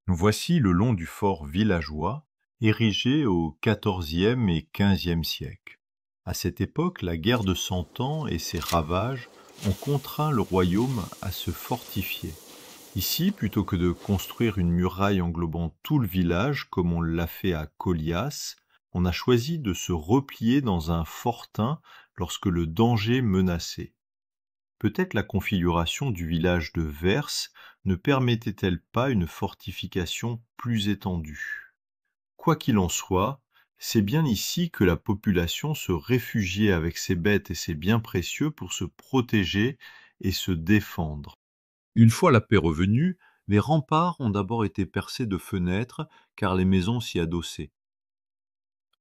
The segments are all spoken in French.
Nous voici le long du fort villageois, érigé au XIVe et XVe siècle. À cette époque, la guerre de Cent Ans et ses ravages ont contraint le royaume à se fortifier. Ici, plutôt que de construire une muraille englobant tout le village, comme on l'a fait à Colias, on a choisi de se replier dans un fortin lorsque le danger menaçait. Peut-être la configuration du village de Vers ne permettait-elle pas une fortification plus étendue. Quoi qu'il en soit, c'est bien ici que la population se réfugiait avec ses bêtes et ses biens précieux pour se protéger et se défendre. Une fois la paix revenue, les remparts ont d'abord été percés de fenêtres car les maisons s'y adossaient.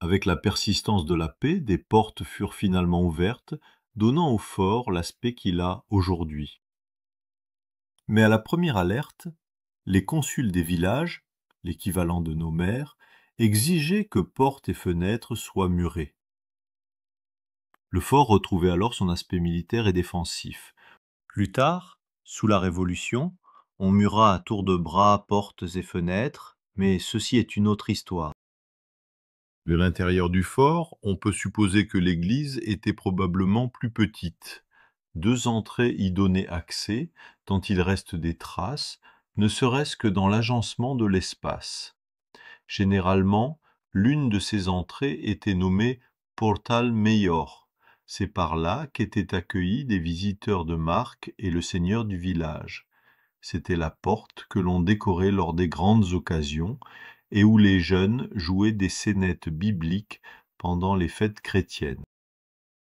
Avec la persistance de la paix, des portes furent finalement ouvertes, donnant au fort l'aspect qu'il a aujourd'hui. Mais à la première alerte, les consuls des villages, l'équivalent de nos maires, exigeaient que portes et fenêtres soient murées. Le fort retrouvait alors son aspect militaire et défensif. Plus tard, sous la Révolution, on mura à tour de bras portes et fenêtres, mais ceci est une autre histoire. De l'intérieur du fort, on peut supposer que l'église était probablement plus petite. Deux entrées y donnaient accès, tant il reste des traces, ne serait-ce que dans l'agencement de l'espace. Généralement, l'une de ces entrées était nommée Portal Mayor. C'est par là qu'étaient accueillis des visiteurs de marque et le seigneur du village. C'était la porte que l'on décorait lors des grandes occasions et où les jeunes jouaient des scénettes bibliques pendant les fêtes chrétiennes.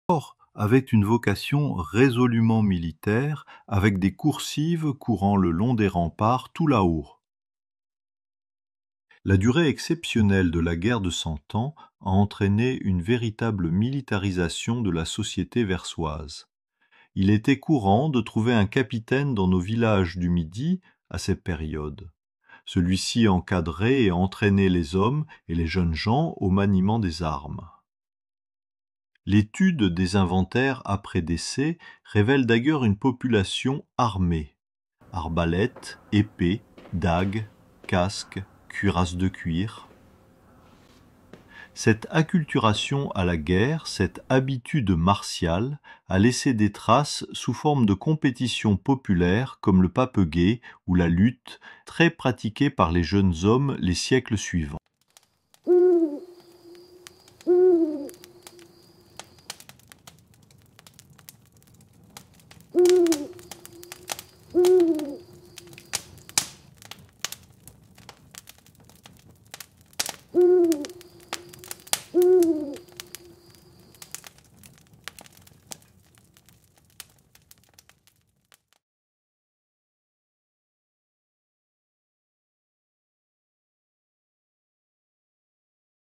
Or, avait une vocation résolument militaire, avec des coursives courant le long des remparts tout là-haut. La durée exceptionnelle de la guerre de Cent Ans a entraîné une véritable militarisation de la société versoise. Il était courant de trouver un capitaine dans nos villages du Midi à cette période. Celui-ci encadrait et entraînait les hommes et les jeunes gens au maniement des armes. L'étude des inventaires après décès révèle d'ailleurs une population armée. Arbalètes, épées, dagues, casques, cuirasses de cuir. Cette acculturation à la guerre, cette habitude martiale, a laissé des traces sous forme de compétitions populaires comme le papeguet ou la lutte, très pratiquées par les jeunes hommes les siècles suivants.